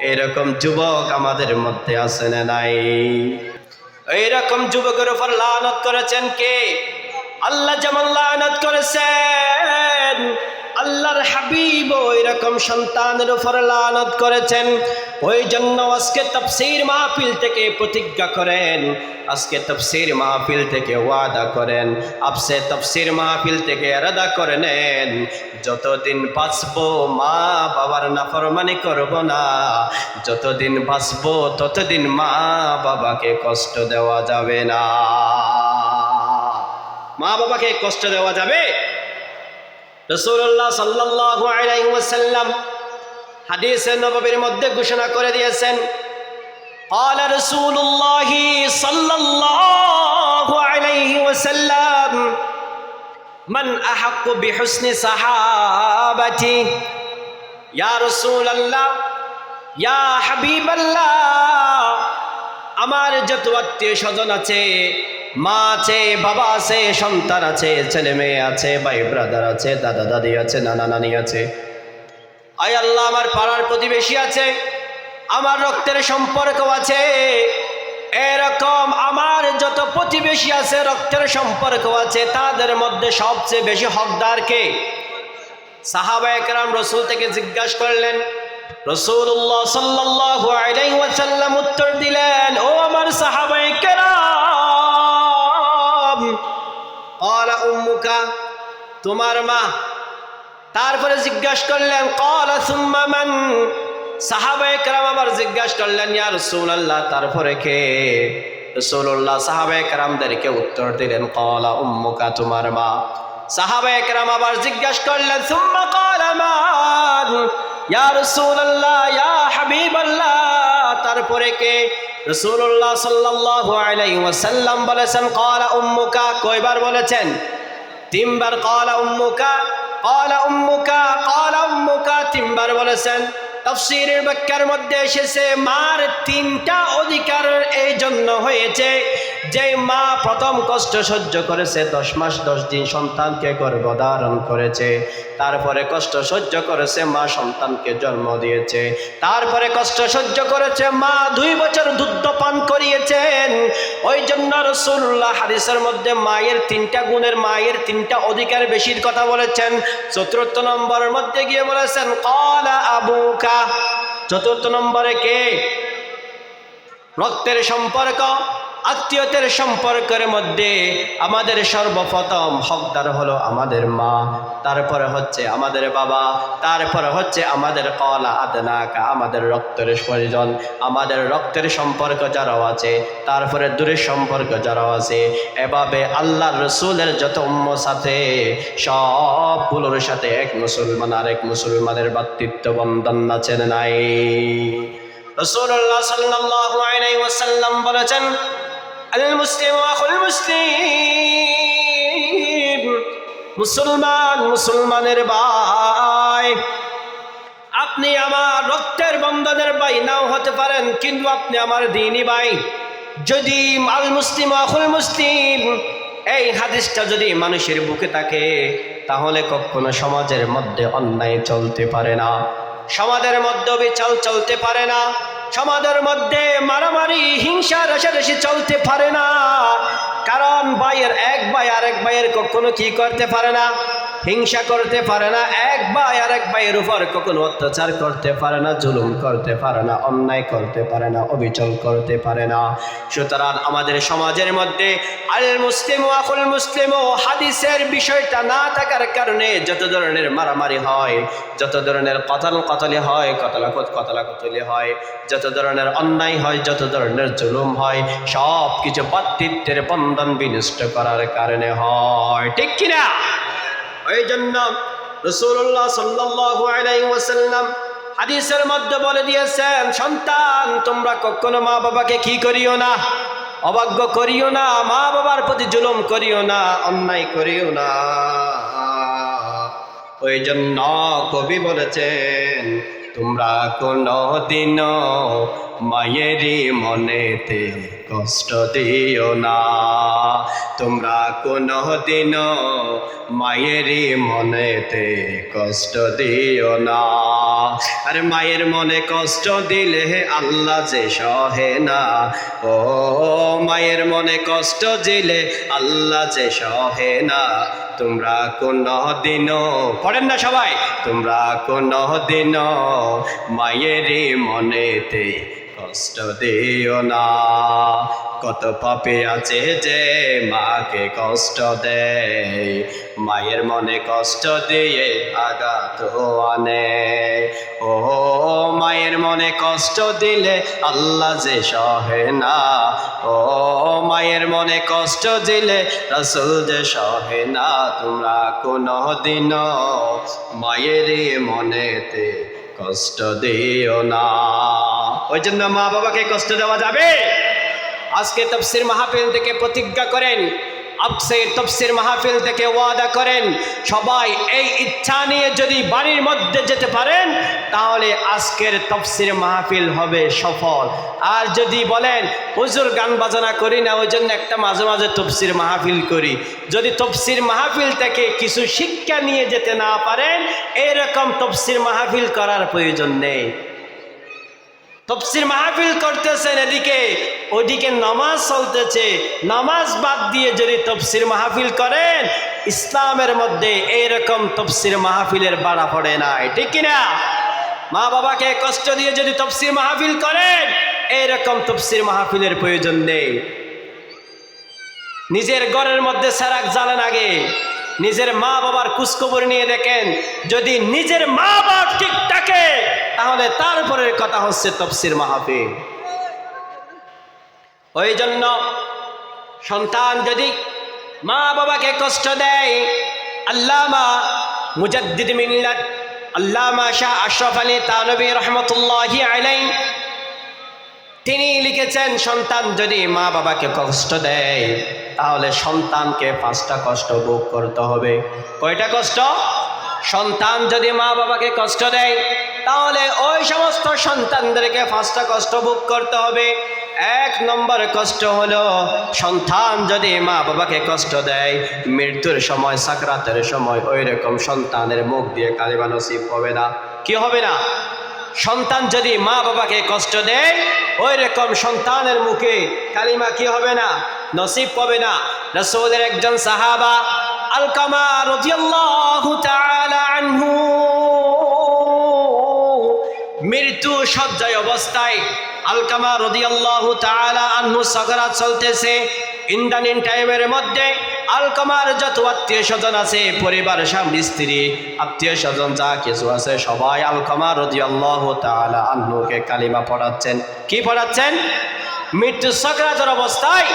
Speaker 1: এরকম যুবক আমাদের মধ্যে আছে না নাই? এইরকম যুবকের উপর লানত করেছেন কে? আল্লাহ যেমন লানত করেছেন, আল্লাহর হাবিব এরকম সন্তানের উপর লানত করেছেন। ওই জন্য আজকে তাফসীর মাহফিল থেকে প্রতিজ্ঞা করেন, আজকে তাফসীর মাহফিল থেকে ওয়াদা করেন, আপসে তাফসীর মাহফিল থেকে ইরাদা করে নেন, যতদিন বাঁচবো মা বাবার নাফরমানি করব না। যতদিন বাঁচবো ততদিন মা বাবাকে কষ্ট দেওয়া যাবে না। মা বাবাকে কষ্ট দেওয়া যাবে? রাসূলুল্লাহ সাল্লাল্লাহু আলাইহি ওয়াসাল্লাম হাদিসে নববীর মধ্যে ঘোষণা করে দিয়েছেন, قال رسول الله صلى الله عليه وسلم من أحق بحسن صحابتي يا رسول الله يا حبيب الله। আমার যত আত্মীয় স্বজন আছে, মা আছে, বাবা আছে, সন্তান আছে, ছেলে মেয়ে আছে, ভাই ব্রাদার আছে, দাদা দাদি আছে, নানা নানি আছে, আয় আল্লাহ আমার পাড়ার প্রতিবেশী আছে, আমার রক্তের সম্পর্ক আছে, এরকম আমার যত প্রতিবেশী আছে, রক্তের সম্পর্ক আছে, তাদের মধ্যে সবচেয়ে বেশি হকদার কে? সাহাবায়ে কেরাম রাসূল থেকে জিজ্ঞাসা করলেন। রাসূলুল্লাহ সাল্লাল্লাহু আলাইহি ওয়াসাল্লাম উত্তর দিলেন, ও আমার সাহাবায়ে কেরাম, ক্বালা উম্মুকা, তোমার মা। তারপরে জিজ্ঞাসা করলেন, ক্বালা সুম্মা মান? সাহাবায়ে কেরাম আবার জিজ্ঞাসা করলেন, ইয়া রাসূলুল্লাহ, তারপরে কে? রাসূলুল্লাহ সাহাবায়ে কেরামদেরকে উত্তর দিলেন, ক্বালা উম্মুকা, তোমার মা। সাহাবায়ে কেরাম আবার জিজ্ঞাসা করলেন, সুম্মা ক্বালা মান? ইয়া রাসূলুল্লাহ, ইয়া হাবিবাল্লাহ, তারপরে কে? রাসূলুল্লাহ সাল্লাল্লাহু আলাইহি ওয়াসাল্লাম বলেছেন, ক্বালা উম্মুকা। কয়বার বলেছেন? 3 বার। ক্বালা উম্মুকা, ক্বালা উম্মুকা, ক্বালা উম্মুকা, 3 বার বলেছেন। তাফসীরের ব্যাখ্যার মধ্যে এসেছে মার তিনটা অধিকার এই জন্য হয়েছে যে মা প্রথম কষ্ট সহ্য করেছে 10 মাস 10 দিন সন্তানকে গর্ভধারণ করেছে, তারপরে কষ্ট সহ্য করেছে মা সন্তানকে জন্ম দিয়েছে, তারপরে কষ্ট সহ্য করেছে মা 2 বছর দুধ পান করিয়েছেন। ওই জন্য রাসূলুল্লাহ হাদিসের মধ্যে মায়ের 3টা গুণের, মায়ের 3টা অধিকার বেশির কথা বলেছেন। 4th নম্বরের মধ্যে গিয়ে বলেছেন ক্বালা আবুকা। 4th নম্বরে কে? রক্তের সম্পর্ক, আত্মীয়তার সম্পর্কের মধ্যে আমাদের সর্বপ্রথম হকদার হলো আমাদের মা, তারপরে হচ্ছে আমাদের বাবা, তারপরে হচ্ছে আমাদের ক্বালা আদনাকা, আমাদের রক্তের পরিজন, আমাদের রক্তের সম্পর্ক যারাও আছে, তারপরে দূরের সম্পর্ক যারাও আছে। এভাবে আল্লাহর রাসূলের যত উম্মত আছে সবগুলোর সাথে এক মুসলমান আর এক মুসলমানের ভ্রাতৃত্ব বন্ধন আছে না নাই? রাসূলুল্লাহ সাল্লাল্লাহু আলাইহি ওয়াসাল্লাম বলেছেন আল মুসলিমু আখুল মুসলিম, মুসলমান মুসলমানের ভাই। আপনি আমার রক্তের বন্ধনের ভাই নাও হতে পারেন, কিন্তু আপনি আমার দ্বীনি ভাই। যদি আল মুসলিমু আখুল মুসলিম এই হাদিসটা যদি মানুষের বুকে থাকে, তাহলে কখনো সমাজের মধ্যে অন্যায় চলতে পারে না, সমাজের মধ্যে বিচার চলতে পারে না, সমাজের মধ্যে মারামারি হিংসা রেষারেষি চলতে পারে না। কারণ ভাইয়ের এক ভাই আরেক ভাইয়ের কখনো কি করতে পারে না? হিংসা করতে পারে না। এক ভাই আরেক ভাইয়ের উপর কখনো অত্যাচার করতে পারে না, জুলুম করতে পারে না, অন্যায় করতে পারে না, অবিচার করতে পারে না। সুতরাং আমাদের সমাজের মধ্যে আল মুসলিম আখুল মুসলিম হাদিসের বিষয়টা না থাকার কারণে যত ধরনের মারামারি হয়, যত ধরনের কতলি হয়, কতলাকতলি হয়, যত ধরনের অন্যায় হয়, যত ধরনের জুলুম হয়, সব কিছু ভ্রাতৃত্বের বন্ধন বিনষ্ট করার কারণে হয়। ঠিক কিনা? ওই জন্য রাসূলুল্লাহ সাল্লাল্লাহু আলাইহি ওয়াসাল্লাম হাদিসের মধ্যে বলে দিয়েছেন, সন্তান তোমরা কখনো মা বাবাকে কি করিও না, অবাধ্য করিও না, মা বাবার প্রতি জুলুম করিও না, অন্যায় করিও না। ওই জন্য কবি বলেছেন, তোমরা কোনদিনও মায়েরই মনেতে কষ্ট দিও না, তোমরা কোনদিনও মায়েরই মনেতে কষ্ট দিও না। আরে মায়ের মনে কষ্ট দিলে আল্লাহ যে সহে না, ও মায়ের মনে কষ্ট দিলে আল্লাহ যে সহে না। তোমরা কোনদিনও, পড়েন না সবাই, তোমরা কোনদিনও মায়েরই মনেতে কষ্ট দিও না। কত পাপী আছে যে মাকে কষ্ট দেয়, মায়ের মনে কষ্ট দিয়ে আঘাত আনে। ও মায়ের মনে কষ্ট দিলে আল্লাহ যে সহে না, ও মায়ের মনে কষ্ট দিলে রাসূল যে সহে না। তোমরা কোনদিনও মায়েরই মনেতে কষ্ট দিও না। ওই জন্য মা বাবাকে কষ্ট দেওয়া যাবে? আজকে তাফসীর মাহফিল থেকে প্রতিজ্ঞা করেন, আজকে তাফসীর মাহফিল থেকে ওয়াদা করেন, সবাই এই ইচ্ছা নিয়ে যদি বাড়ির মধ্যে যেতে পারেন, তাহলে আজকের তাফসীর মাহফিল হবে সফল। আর যদি বলেন হুজুর গান বাজনা করি না, ওই জন্য একটা মাঝে মাঝে তাফসীর মাহফিল করি, যদি তাফসীর মাহফিল থেকে কিছু শিক্ষা নিয়ে যেতে না পারেন, এরকম তাফসীর মাহফিল করার প্রয়োজন নেই। তাফসীর মাহফিল করতেছেন এদিকে, ওদিকে নামাজ চলতেছে, নামাজ বাদ দিয়ে যদি তাফসীর মাহফিল করেন, ইসলামের মধ্যে এইরকম তাফসীর মাহফিলের বাড়া পড়ে নাই। ঠিক কিনা? মা বাবাকে কষ্ট দিয়ে যদি তাফসীর মাহফিল করেন, এইরকম তাফসীর মাহফিলের প্রয়োজন নেই। নিজের ঘরের মধ্যে সেরাক জ্বালেন আগে, নিজের মা বাবার খোঁজখবর নিয়ে দেখেন, যদি নিজের মা বাবা ঠিক থাকে, তাহলে তারপরের কথা হচ্ছে তাফসীর মাহফিল। ওই জন্য সন্তান যদি মা বাবাকে কষ্ট দেয়, আল্লামা মুজাদ্দিদ মিল্লাত আল্লামা শাহ আশরাফ আলী থানভী রাহমাতুল্লাহি আলাইহি তিনি লিখেছেন, সন্তান যদি মা বাবাকে কষ্ট দেয়, তাহলে সন্তানকে 5টা কষ্ট ভোগ করতে হবে। কয়টা কষ্ট? সন্তান যদি মা বাবাকে কষ্ট দেয় তাহলে ওই সমস্ত সন্তানদেরকে পাঁচটা কষ্ট ভোগ করতে হবে। এক নম্বর কষ্ট হলো, সন্তান যদি মা বাবাকে কষ্ট দেয় মৃত্যুর সময়, সাকরাতের সময় ওই রকম সন্তানের মুখ দিয়ে কালিমা নসিব হবে না। কি হবে না? সন্তান যদি মা বাবাকে কষ্ট দেয় ওই রকম সন্তানের মুখে কালিমা কি হবে না? নসিব হবে না। রাসূলের একজন সাহাবা আলকামা রাদিয়াল্লাহু তাআলা আনহু মৃত্যু শয্যায় অবস্থায়, আলকামা রাদিয়াল্লাহু তাআলা আনহু সাকরাত চলতেছে। ইন্দানিং টাইমের মধ্যে আলকামার যত আত্মীয় স্বজন আছে, পরিবার, স্বামী, স্ত্রী, আত্মীয় স্বজন যা কিছু আছে সবাই আলকামা রাদিয়াল্লাহু তাআলা আনহুকে কালিমা পড়াচ্ছেন। কি পড়াচ্ছেন? মৃত্যু সাকরাতের অবস্থায়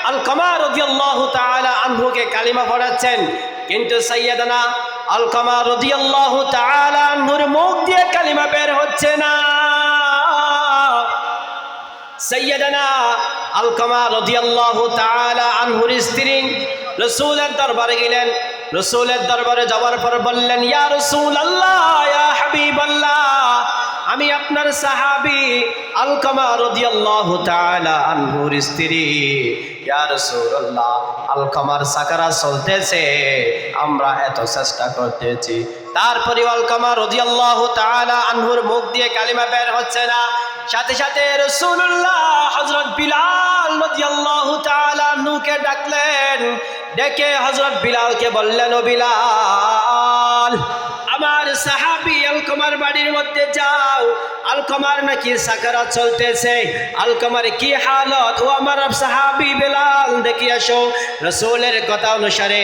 Speaker 1: আলকামা রাদিয়াল্লাহু তাআলা আনহুকে কালিমা পড়াচ্ছেন। কিন্তু সাইয়্যিদানা আলকামা রাদিয়াল্লাহু তাআলা আনহুর মুখ দিয়ে কালিমা বের হচ্ছে না। সাইয়্যিদানা আলকামা রাদিয়াল্লাহু তাআলা আনহুর স্ত্রী রাসূলের দরবারে গেলেন। রাসূলের দরবারে যাওয়ার পর বললেন, ইয়া রাসূলুল্লাহ, ইয়া হাবিবাল্লাহ, আমি আপনার সাহাবী আলকামা রাদিয়াল্লাহু তাআলা আনহুর স্ত্রী। ইয়া রাসূলুল্লাহ, আলকামার সাকরাত চলতেছে, আমরা এত চেষ্টা করতেছি, তারপরে আলকামা রাদিয়াল্লাহু তাআলা আনহুর মুখ দিয়ে কালিমা বের হচ্ছে না। সাথে সাথে রাসূলুল্লাহ হযরত বিলাল রাদিয়াল্লাহু তাআলা আনহুকে ডাকলেন। ডেকে হযরত বিলালকে বললেন, ও বিলাল, আমার সাহাবী আলকামার বাড়ির মধ্যে যাও, আলকামার নাকি সাকরাত চলতেছে, আলকামার কি হালত ও আমার সাহাবী বিলাল দেখে আসো। রাসূলের কথা অনুসারে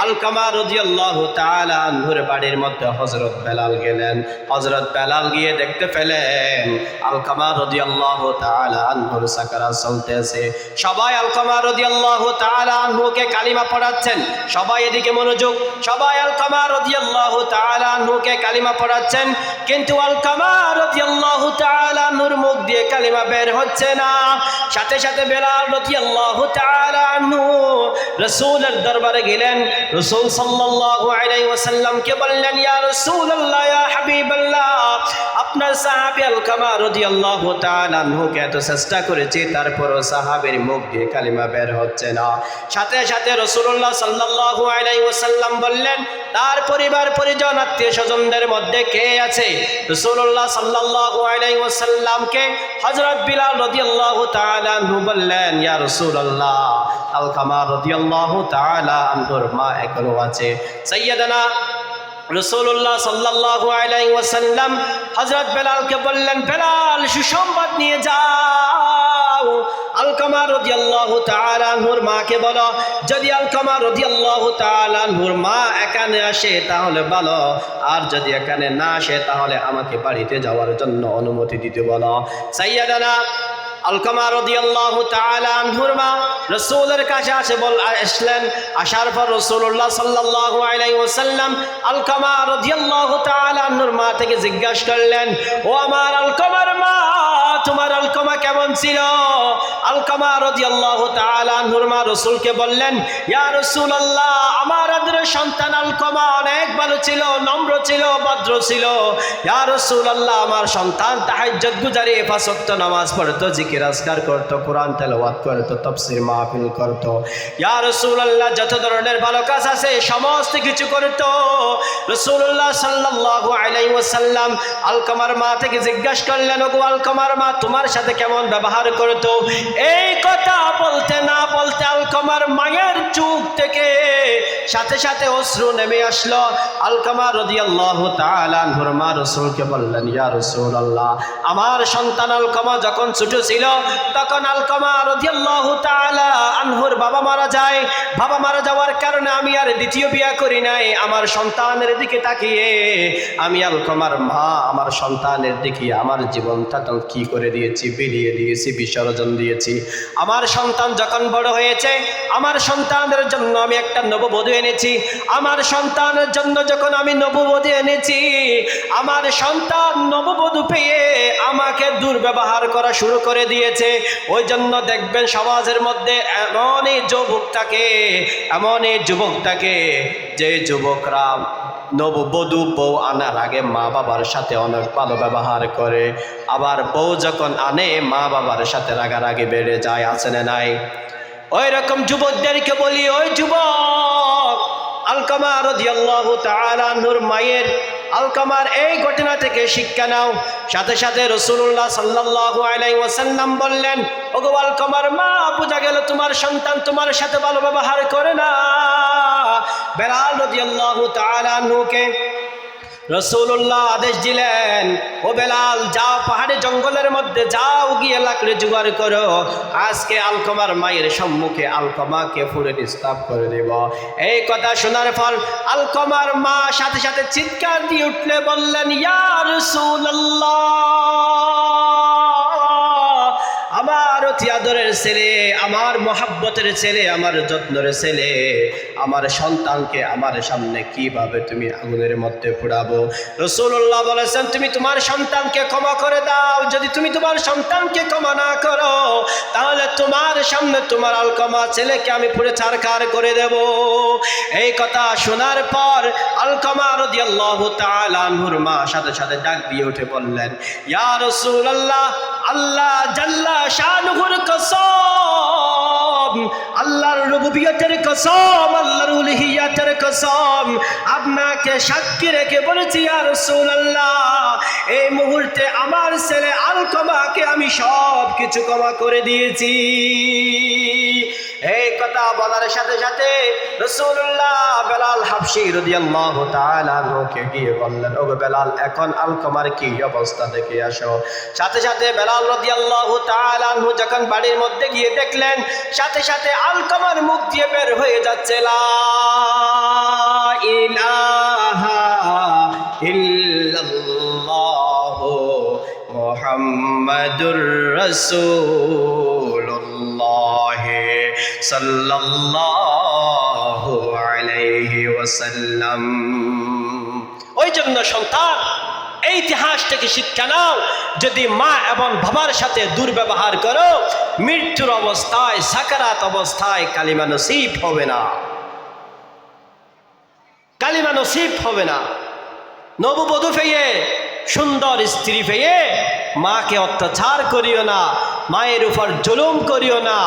Speaker 1: আলকামা রাদিয়াল্লাহু তাআলা আনহুর বাড়ির মধ্যে হযরত বেলাল গেলেন। হযরত বেলাল গিয়ে দেখতে পেলেন আলকামা রাদিয়াল্লাহু তাআলা আনহুর সাকরাত চলতেছে। সবাই আলকামা রাদিয়াল্লাহু তাআলা আনহুকে কালিমা পড়াচ্ছেন। সবাই এদিকে মনোযোগ, সবাই আলকামা রাদিয়াল্লাহু তাআলা আনহুকে কালিমা পড়াচ্ছেন, কিন্তু আলকামা রাদিয়াল্লাহু তাআলা আনহুর মুখ দিয়ে কালিমা বের হচ্ছে না। সাথে সাথে বেলাল রাদিয়াল্লাহু তাআলা আনহু রাসূলের দরবারে গেলেন। রাসূল সাল্লাল্লাহু আলাইহি ওয়াসাল্লামকে বললেন, ইয়া রাসূলুল্লাহ, ইয়া হাবিবাল্লাহ, আপনার সাহাবী আলকামা রাদিয়াল্লাহু তাআলা আনহুকে এত চেষ্টা করেছি, তারপরও সাহাবীর মুখ দিয়ে কালিমা বের হচ্ছে না। সাথে সাথে রাসূলুল্লাহ সাল্লাল্লাহু আলাইহি ওয়াসাল্লাম বললেন, তার পরিবার পরিজন আত্মীয় স্বজনদের মধ্যে কে আছে? রাসূলুল্লাহ সাল্লাল্লাহু আলাইহি ওয়াসাল্লামকে হযরত বিলাল রাদিয়াল্লাহু তাআলা আনহু বললেন, ইয়া রাসূলুল্লাহ, আলকামা রাদিয়াল্লাহু তাআলা আনহুর মা এখনো আছে। সাইয়্যিদানা রাসূলুল্লাহ সাল্লাল্লাহু আলাইহি ওয়াসাল্লাম হযরত বেলালকে বললেন, বেলাল, সুসংবাদ নিয়ে যাও, আলকামা রাদিয়াল্লাহু তাআলা আনহুর মাকে বলো, যদি আলকামা রাদিয়াল্লাহু তাআলা আনহুর মা এখানে আসে তাহলে ভালো, আর যদি এখানে না আসে তাহলে আমাকে বাড়িতে যাওয়ার জন্য অনুমতি দিতে বলো। সাইয়্যিদানা আলকামা রাদিয়াল্লাহু তাআলা আনহুর মা রাসূলের কাছে আসলেন। আসার পর রাসূলুল্লাহ সাল্লাল্লাহু আলাইহি ওয়াসাল্লাম আলকামা রাদিয়াল্লাহু তাআলা আনহুর মা থেকে জিজ্ঞাসা করলেন, ও আমার আলকামার মা, তোমার আলকামা কেমন ছিল? আলকামা রাদিয়াল্লাহু তাআলা আনহুর মা রাসূলকে বললেন, ইয়া রাসূলুল্লাহ, আমার আদরের সন্তান আলকামা অনেক ভালো ছিল, নম্র ছিল, ভদ্র ছিল। ইয়া রাসূলুল্লাহ, আমার সন্তান তাহাজ্জুদ গুজারি, পাঁচ ওয়াক্ত নামাজ পড়তো, জিকির আজকার করতো, কোরআন তেলাওয়াত করতো, তাফসীর মাহফিল করতো। ইয়া রাসূলুল্লাহ, যত ধরনের ভালো কাজ আছে সমস্ত কিছু করতো। রাসূলুল্লাহ সাল্লাল্লাহু আলাইহি ওয়াসাল্লাম আলকামার মা থেকে জিজ্ঞাসা করলেন, ওগো আলকামার মা, তোমার সাথে কেমন ব্যবহার করতো? এই কথা বলতে না বলতে আলকামার মায়ের চোখ থেকে সাথে সাথে অশ্রু নেমে আসলো। আলকামা রাদিয়াল্লাহু তাআলা আনহুর মা রাসূলকে বললেন, ইয়া রাসূলুল্লাহ, আমার সন্তান আলকামা যখন ছোট ছিল তখন আলকামা রাদিয়াল্লাহু তাআলা আনহুর বাবা মারা যায়। বাবা মারা যাওয়ার কারণে আমি আর দ্বিতীয় বিয়ে করি নাই। আমার সন্তানের দিকে তাকিয়ে আমি আলকামার মা আমার সন্তানের দিকে আমার জীবনটা তো কি করে দিয়েছি, বিলিয়ে দিয়েছি, বিসর্জন দিয়েছি। আমার সন্তান যখন বড় হয়েছে আমার সন্তানের জন্য আমি একটা নববধূ এনেছি। আমার সন্তানের জন্য যখন আমি নববধূ এনেছি, আমার সন্তান নববধূ পেয়ে আমাকে দুর্ব্যবহার করা শুরু করে দিয়েছে। ওই জন্য দেখবেন সমাজের মধ্যে এমনই যুবক থাকে যে যুবকরা নববধূ বউ আনার আগে মা বাবার সাথে অনেক ভালো ব্যবহার করে, আবার বউ যখন আনে মা বাবার সাথে রাগারাগি বেড়ে যায়, আছে না নাই? ওই রকম যুবকদেরকে বলি, ওই যুবক, আলকামা রাদিয়াল্লাহু তাআলা আনহুর মায়ের আলকামার এই ঘটনা থেকে শিক্ষা নাও। সাথে সাথে রাসূলুল্লাহ সাল্লাল্লাহু আলাইহি ওয়াসাল্লাম বললেন, ওগো আলকামার মা, বোঝা গেল তোমার সন্তান তোমার সাথে ভালো ব্যবহার করে না। বেলাল রাদিয়াল্লাহু তাআলা আনহুকে রাসূলুল্লাহ আদেশ দিলেন, ও বেলাল, যাও পাহাড়ে জঙ্গলের মধ্যে যাও, গিয়ে লাকড়ি জোগাড় করো, আজকে আলকামার মায়ের সম্মুখে আলকামাকে পুড়ে নিস্তাপ করে দেব। এই কথা শোনার পর আলকামার মা সাথে সাথে চিৎকার দিয়ে উঠলে বললেন, ইয়া রাসূলুল্লাহ, আমার অতি আদরের ছেলে, আমার মহাব্বতের ছেলে, আমার যত্নের ছেলে, আমার সন্তানকে আমার সামনে কিভাবে তুমি আগুনের মধ্যে পোড়াবো? রাসূলুল্লাহ বলেছেন, তুমি তোমার সন্তানকে ক্ষমা করে দাও। যদি তুমি তোমার সন্তানকে ক্ষমা না করো, তাহলে তোমার সামনে তোমার আলকামা ছেলেকে আমি পুড়ে ছারখার করে দেব। এই কথা শোনার পর আলকামা রাদিয়াল্লাহু তাআলা আনহুর মা সাথে সাথে ডাক দিয়ে উঠে বললেন, ইয়া রাসূলুল্লাহ, আল্লাহ জাল্লা শানুহুর কসম, আল্লাহর রুবুবিয়তের কসম, আল্লাহর উলুহিয়াতের কসম, আপনাকে সাক্ষী রেখে বলেছি ইয়া রাসূলুল্লাহ, এই মুহূর্তে আমার ছেলে আলকামাকে আমি সব কিছু ক্ষমা করে দিয়েছি। এই কথা বলার সাথে সাথে রাসূলুল্লাহ বেলাল হাবশী রাদিয়াল্লাহু তাআলা আনহুকে গিয়ে বললেন, ওগো বেলাল, এখন আলকামার কি অবস্থা দেখে আসো। সাথে সাথে বেলাল রাদিয়াল্লাহু তাআলা আনহু যখন বাড়ির মধ্যে গিয়ে দেখলেন, সাথে সাথে আলকামার মুখ দিয়ে বের হয়ে যাচ্ছে, লা ইলাহা ইল্লাল্লাহু মুহাম্মাদুর রাসূলুল্লাহ সাল্লাল্লাহু আলাইহি ওয়াসাল্লাম। ওই জন্য সন্তান, এই ইতিহাস থেকে শিক্ষা নাও, যদি মা এবং বাবার সাথে দুর্ব্যবহার করো, মৃত্যুর অবস্থায়, সাকারাত অবস্থায় কালিমা নসিব হবে না, কালিমা নসিব হবে না। নববধূ পেয়ে, সুন্দর স্ত্রী পেয়ে মাকে অত্যাচার করিও না, মায়ের উপর জুলুম করিও না,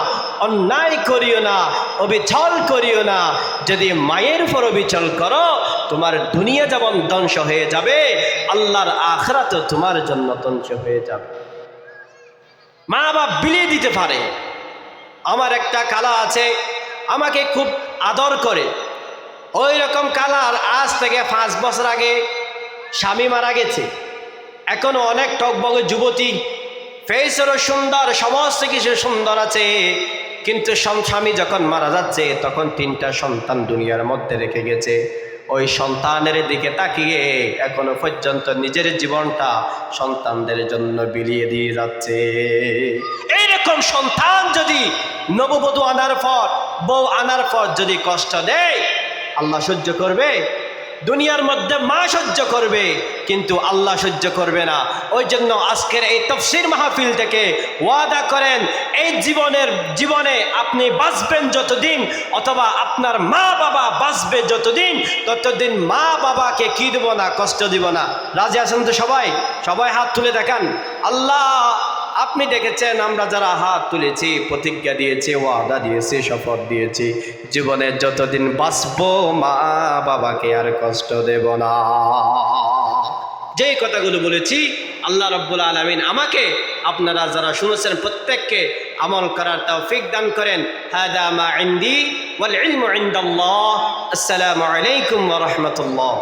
Speaker 1: অন্যায় করিও না, অবিচল করিও না। যদি মায়ের উপর অবিচল করো, তোমার দুনিয়া যেমন ধ্বংস হয়ে যাবে, আল্লাহর আখিরাতও তোমার জন্য ধ্বংস হয়ে যাবে। মা বাপ বিলিয়ে দিতে পারে। আমার একটা খালা আছে, আমাকে খুব আদর করে। ওই রকম খালার আজ থেকে 5 বছর আগে স্বামী মারা গেছে। এখনো অনেক টকবগে যুবতী, ফেসেরও সুন্দর, সমস্ত কিছু সুন্দর আছে, কিন্তু স্বামী যখন মারা যাচ্ছে তখন 3টা সন্তান দুনিয়ার মধ্যে রেখে গেছে। ওই সন্তানের দিকে তাকিয়ে এখনো পর্যন্ত নিজের জীবনটা সন্তানদের জন্য বিলিয়ে দিয়ে যাচ্ছে। এইরকম সন্তান যদি নববধূ আনার পর, বউ আনার পর যদি কষ্ট দেয়, আল্লাহ সহ্য করবে? দুনিয়ার মধ্যে মা সহ্য করবে, কিন্তু আল্লাহ সহ্য করবে না। ওই জন্য আজকের এই তাফসীর মাহফিল থেকে ওয়াদা করেন, এই জীবনে আপনি বাঁচবেন যতদিন, অথবা আপনার মা বাবা বাঁচবে যতদিন, ততদিন মা বাবাকে কি দেব না, কষ্ট দিব না। রাজি আছেন তো সবাই? সবাই হাত তুলে দেখান। আল্লাহ, আপনি দেখেছেন আমরা যারা হাত তুলেছি, প্রতিজ্ঞা দিয়েছি, ওয়াদা দিয়েছি, শপথ দিয়েছি, জীবনে যতদিন বাঁচবো মা বাবাকে আর কষ্ট দেব না। যেই কথাগুলো বলেছি, আল্লাহ রাব্বুল আলামিন আমাকে, আপনারা যারা শুনেছেন প্রত্যেককে আমল করার তৌফিক দান করেন। হাদা মা ইনদি ওয়াল ইলমু ইনদাল্লাহ। আসসালামু আলাইকুম ওয়া রাহমাতুল্লাহ।